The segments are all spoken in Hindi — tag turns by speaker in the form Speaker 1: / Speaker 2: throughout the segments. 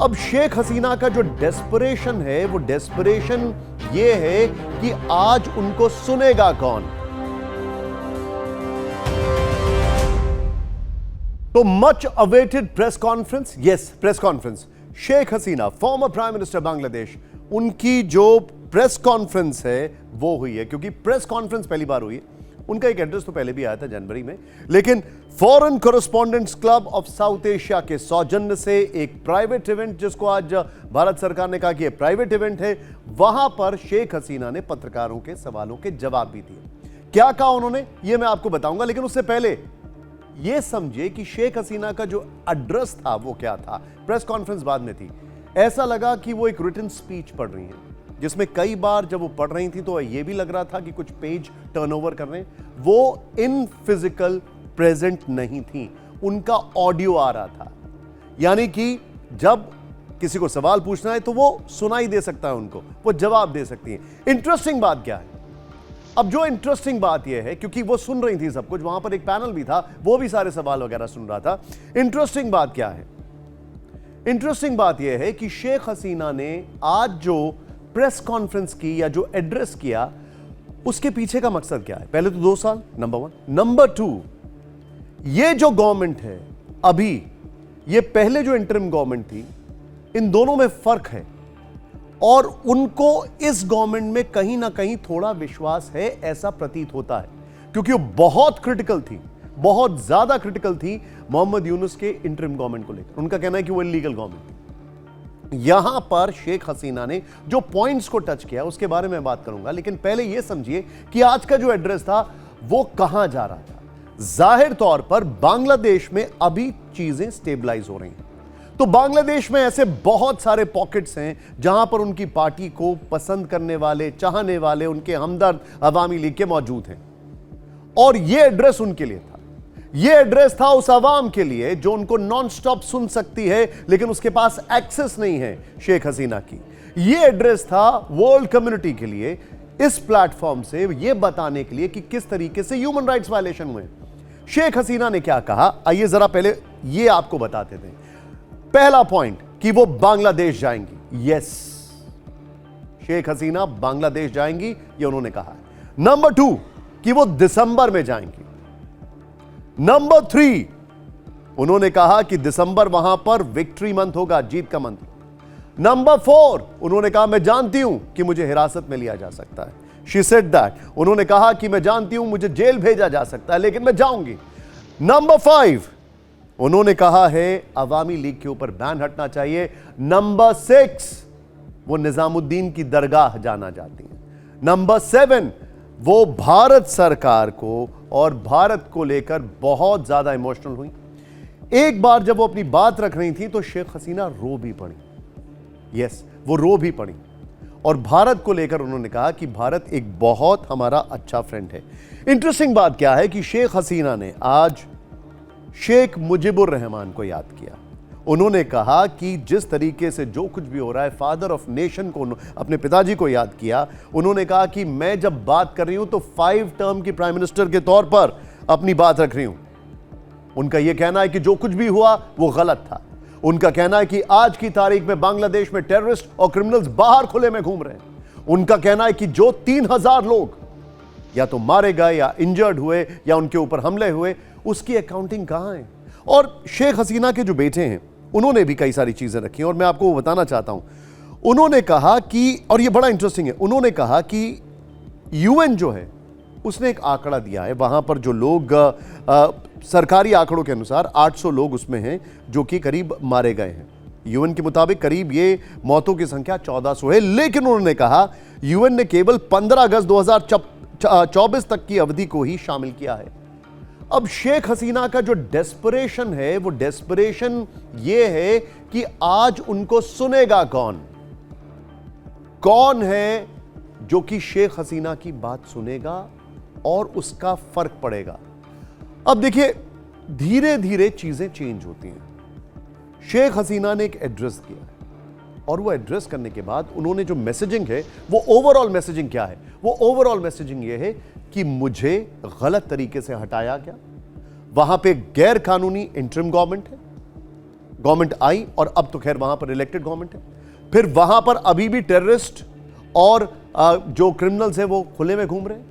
Speaker 1: अब शेख हसीना का जो डेस्परेशन है वो डेस्परेशन ये है कि आज उनको सुनेगा कौन। तो much awaited press conference, yes press conference, Sheikh Hasina former prime minister Bangladesh, उनकी जो प्रेस कॉन्फ्रेंस है वो हुई है। क्योंकि प्रेस कॉन्फ्रेंस पहली बार हुई है, उनका एक एड्रेस तो पहले भी आया था जनवरी में, लेकिन foreign correspondents club of south Asia के सौजन्य से एक प्राइवेट इवेंट, जिसको आज भारत सरकार ने कहा कि यह प्राइवेट इवेंट है, वहां पर शेख हसीना ने पत्रकारों के सवालों के जवाब भी दिए। क्या कहा उन्होंने यह मैं आपको बताऊंगा, लेकिन उससे पहले यह समझिए कि शेख हसीना का जो एड्रेस था वो क्या था। प्रेस कॉन्फ्रेंस बाद में थी, ऐसा लगा कि वो एक रिटन स्पीच पढ़ रही हैं, जिसमें कई बार जब वो पढ़ रही थी तो ये भी लग रहा था कि कुछ पेज टर्नओवर कर रहे हैं। वो इन फिजिकल प्रेजेंट नहीं थी, उनका ऑडियो आ रहा था, यानी कि जब किसी को सवाल पूछना है तो वो सुनाई दे सकता है, उनको वो जवाब दे सकती हैं। इंटरेस्टिंग बात क्या है, अब जो इंटरेस्टिंग बात यह है, क्योंकि वो सुन रही थी सब कुछ, वहां पर एक पैनल भी था, वो भी सारे सवाल वगैरह सुन रहा था। इंटरेस्टिंग बात क्या है, इंटरेस्टिंग बात यह है कि शेख हसीना ने आज जो प्रेस कॉन्फ्रेंस की या जो एड्रेस किया, उसके पीछे का मकसद क्या है। पहले तो 2 साल, नंबर 1। नंबर 2, ये जो गवर्नमेंट है अभी, ये पहले जो इंटरिम गवर्नमेंट थी, इन दोनों में फर्क है और उनको इस गवर्नमेंट में कहीं ना कहीं थोड़ा विश्वास है, ऐसा प्रतीत होता है, क्योंकि वो बहुत क्रिटिकल थी, बहुत ज्यादा क्रिटिकल थी मोहम्मद यूनुस के इंटरिम गवर्नमेंट को लेकर। उनका कहना है कि वो इलीगल गवर्नमेंट थी। यहां पर शेख हसीना ने जो पॉइंट्स को टच किया उसके बारे में बात करूंगा, लेकिन पहले यह समझिए कि आज का जो एड्रेस था वो कहां जा रहा था। जाहिर तौर पर बांग्लादेश में अभी चीजें स्टेबलाइज हो रही हैं, तो बांग्लादेश में ऐसे बहुत सारे पॉकेट्स हैं जहां पर उनकी पार्टी को पसंद करने वाले, चाहने वाले, उनके हमदर्द अवामी लीग के मौजूद हैं, और यह एड्रेस उनके लिए था। यह एड्रेस था उस अवाम के लिए जो उनको नॉन स्टॉप सुन सकती है, लेकिन उसके पास एक्सेस नहीं है शेख हसीना की। यह एड्रेस था वर्ल्ड कम्युनिटी के लिए, इस प्लेटफॉर्म से यह बताने के लिए कि किस तरीके से ह्यूमन राइट्स वायलेशन हुए। शेख हसीना ने क्या कहा, आइए जरा पहले यह आपको बताते थे। पहला पॉइंट कि वो बांग्लादेश जाएंगी, यस, शेख हसीना बांग्लादेश जाएंगी, ये उन्होंने कहा। नंबर 2 कि वो दिसंबर में जाएंगी। नंबर 3 उन्होंने कहा कि दिसंबर वहां पर विक्ट्री मंथ होगा, जीत का मंथ। नंबर 4 उन्होंने कहा मैं जानती हूं कि मुझे हिरासत में लिया जा सकता है, शी सेड दैट। उन्होंने कहा कि मैं जानती हूं मुझे जेल भेजा जा सकता है, लेकिन मैं जाऊंगी। नंबर 5 उन्होंने कहा है अवामी लीग के ऊपर बैन हटना चाहिए। नंबर 6 वो निजामुद्दीन की दरगाह जाना चाहती हैं। नंबर 7 वो भारत सरकार को और भारत को लेकर बहुत ज्यादा इमोशनल हुई। एक बार जब वो अपनी बात रख रही थी तो शेख हसीना रो भी पड़ी, यस वो रो भी पड़ी, और भारत को लेकर उन्होंने कहा कि भारत एक बहुत हमारा अच्छा फ्रेंड है। इंटरेस्टिंग बात क्या है कि शेख हसीना ने आज शेख मुजीबुर रहमान को याद किया। उन्होंने कहा कि जिस तरीके से जो कुछ भी हो रहा है, फादर ऑफ नेशन को, अपने पिताजी को याद किया। उन्होंने कहा कि मैं जब बात कर रही हूं तो 5 टर्म की प्राइम मिनिस्टर के तौर पर अपनी बात रख रही हूं। उनका यह कहना है कि जो कुछ भी हुआ वो गलत था। उनका कहना है कि आज की तारीख में बांग्लादेश में टेररिस्ट और क्रिमिनल्स बाहर खुले में घूम रहे हैं। उनका कहना है कि जो 3000 लोग या तो मारे गए या इंजर्ड हुए या उनके ऊपर हमले हुए, उसकी अकाउंटिंग कहां है। और शेख हसीना के जो बेटे हैं उन्होंने भी कई सारी चीजें रखी और मैं आपको वो बताना चाहता हूं। उन्होंने कहा कि, और ये बड़ा इंटरेस्टिंग है, उन्होंने कहा कि यूएन जो है उसने एक आंकड़ा दिया है, वहां पर जो लोग सरकारी आंकड़ों के अनुसार 800 लोग उसमें हैं जो कि करीब मारे गए हैं। यूएन के मुताबिक करीब ये मौतों की संख्या 1400 है, लेकिन उन्होंने कहा यूएन ने केवल 15 अगस्त 2024 तक की अवधि को ही शामिल किया है। अब शेख हसीना का जो डेस्परेशन है वो डेस्परेशन ये है कि आज उनको सुनेगा कौन। कौन है जो कि शेख हसीना की बात सुनेगा और उसका फर्क पड़ेगा। अब देखिए धीरे धीरे चीजें चेंज होती हैं। शेख हसीना ने एक एड्रेस किया और वो एड्रेस करने के बाद उन्होंने जो मैसेजिंग है वो ओवरऑल मैसेजिंग क्या है, वो ओवरऑल मैसेजिंग ये है कि मुझे गलत तरीके से हटाया गया, वहां पे गैर कानूनी इंटरिम गवर्नमेंट है, गवर्नमेंट आई और अब तो खैर वहां पर इलेक्टेड गवर्नमेंट है, फिर वहां पर अभी भी टेररिस्ट और जो क्रिमिनल्स हैं वो खुले में घूम रहे हैं।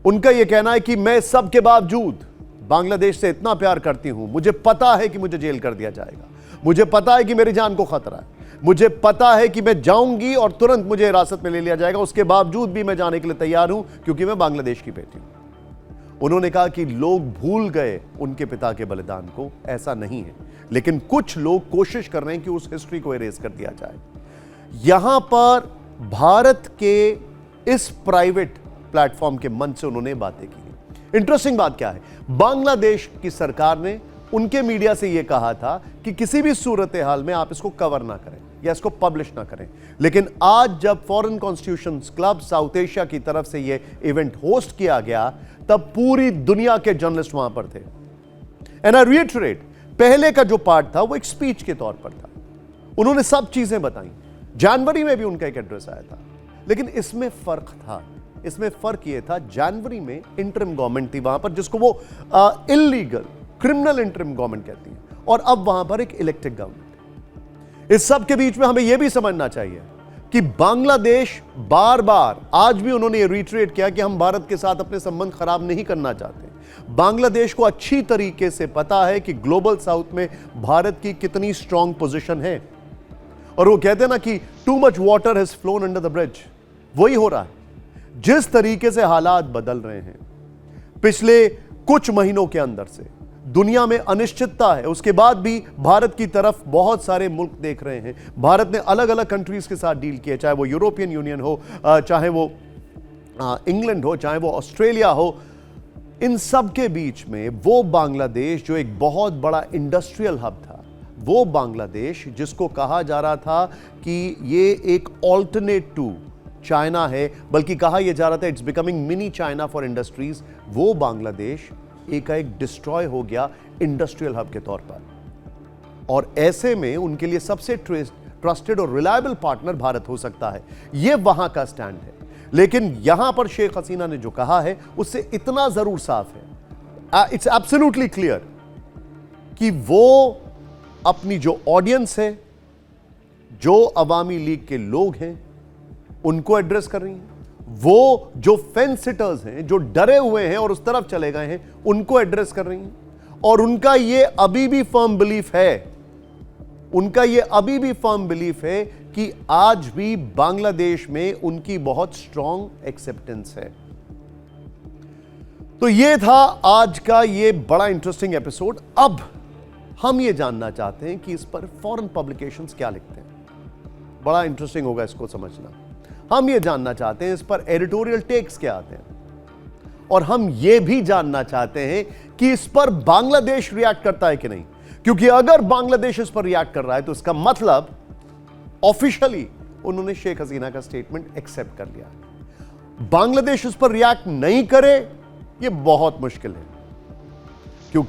Speaker 1: उनका यह कहना है कि मैं सब के बावजूद बांग्लादेश से इतना प्यार करती हूं, मुझे पता है कि मुझे जेल कर दिया जाएगा, मुझे पता है कि मेरी जान को खतरा है, मुझे पता है कि मैं जाऊंगी और तुरंत मुझे हिरासत में ले लिया जाएगा, उसके बावजूद भी मैं जाने के लिए तैयार हूं क्योंकि मैं बांग्लादेश की बेटी हूं। उन्होंने कहा कि लोग भूल गए उनके पिता के बलिदान को, ऐसा नहीं है, लेकिन कुछ लोग कोशिश कर रहे हैं कि उस हिस्ट्री को इरेज कर दिया जाए। यहां पर भारत के इस प्राइवेट प्लेटफॉर्म के मंच से उन्होंने बातें की। इंटरेस्टिंग बात क्या है, बांग्लादेश की सरकार ने उनके मीडिया से यह कहा था कि किसी भी सूरत हाल में आप इसको कवर ना करें या इसको पब्लिश ना करें, लेकिन आज जब foreign constitutions club south Asia की तरफ से यह इवेंट होस्ट किया गया, तब पूरी दुनिया के जर्नलिस्ट वहां पर थे। एंड आई रिइटरेट, पहले का जो पार्ट था वो एक स्पीच के तौर पर था, उन्होंने सब चीजें बताई, जनवरी में भी उनका एक एड्रेस आया था, लेकिन इसमें फर्क था। इसमें फर्क यह था, जनवरी में इंटरिम गवर्नमेंट थी वहां पर, जिसको वो इलीगल क्रिमिनल इंटरिम गवर्नमेंट कहती है, और अब वहां पर एक इलेक्टेड गवर्नमेंट। इस सब के बीच में हमें यह भी समझना चाहिए कि बांग्लादेश बार बार, आज भी उन्होंने रिट्रेट किया कि हम भारत के साथ अपने संबंध खराब नहीं करना चाहते। बांग्लादेश को अच्छी तरीके से पता है कि ग्लोबल साउथ में भारत की कितनी स्ट्रांग पोजीशन है, और वो कहते हैं ना कि too much water has phloem under the bridge, वही हो रहा है। जिस तरीके से हालात बदल रहे हैं पिछले कुछ महीनों के अंदर से, दुनिया में अनिश्चितता है, उसके बाद भी भारत की तरफ बहुत सारे मुल्क देख रहे हैं। भारत ने अलग अलग कंट्रीज के साथ डील किए, चाहे वो यूरोपियन यूनियन हो, चाहे वो इंग्लैंड हो, चाहे वो ऑस्ट्रेलिया हो। इन सब के बीच में वो बांग्लादेश जो एक बहुत बड़ा इंडस्ट्रियल हब था, वो बांग्लादेश जिसको कहा जा रहा था कि ये एक ऑल्टरनेट टू चाइना है, बल्कि कहा यह जा रहा था it's becoming mini China for industries, वो बांग्लादेश एक डिस्ट्रॉय हो गया इंडस्ट्रियल हब के तौर पर। और ऐसे में उनके लिए सबसे ट्रस्टेड और रिलायबल पार्टनर भारत हो सकता है, यह वहां का स्टैंड है। लेकिन यहां पर शेख हसीना ने जो कहा है उससे इतना जरूर साफ है, इट्स एब्सोल्युटली क्लियर कि वो अपनी जो ऑडियंस है, जो अवामी लीग के लोग हैं, उनको एड्रेस कर रही हैं। वो जो फेंस सिटर्स हैं, जो डरे हुए हैं और उस तरफ चले गए हैं, उनको एड्रेस कर रही हैं। और उनका ये अभी भी फर्म बिलीफ है, उनका ये अभी भी फर्म बिलीफ है कि आज भी बांग्लादेश में उनकी बहुत स्ट्रॉन्ग एक्सेप्टेंस है। तो ये था आज का ये बड़ा इंटरेस्टिंग एपिसोड। अब हम ये जानना चाहते हैं कि इस पर फॉरेन पब्लिकेशंस क्या लिखते हैं। बड़ा इंटरेस्टिंग होगा इसको समझना। हम ये जानना चाहते हैं इस पर एडिटोरियल टेक्स क्या आते हैं, और हम ये भी जानना चाहते हैं कि इस पर बांग्लादेश रिएक्ट करता है कि नहीं, क्योंकि अगर बांग्लादेश इस पर रिएक्ट कर रहा है तो इसका मतलब ऑफिशियली उन्होंने शेख हसीना का स्टेटमेंट एक्सेप्ट कर लिया। बांग्लादेश इस पर रिएक्ट नहीं करे, यह बहुत मुश्किल है।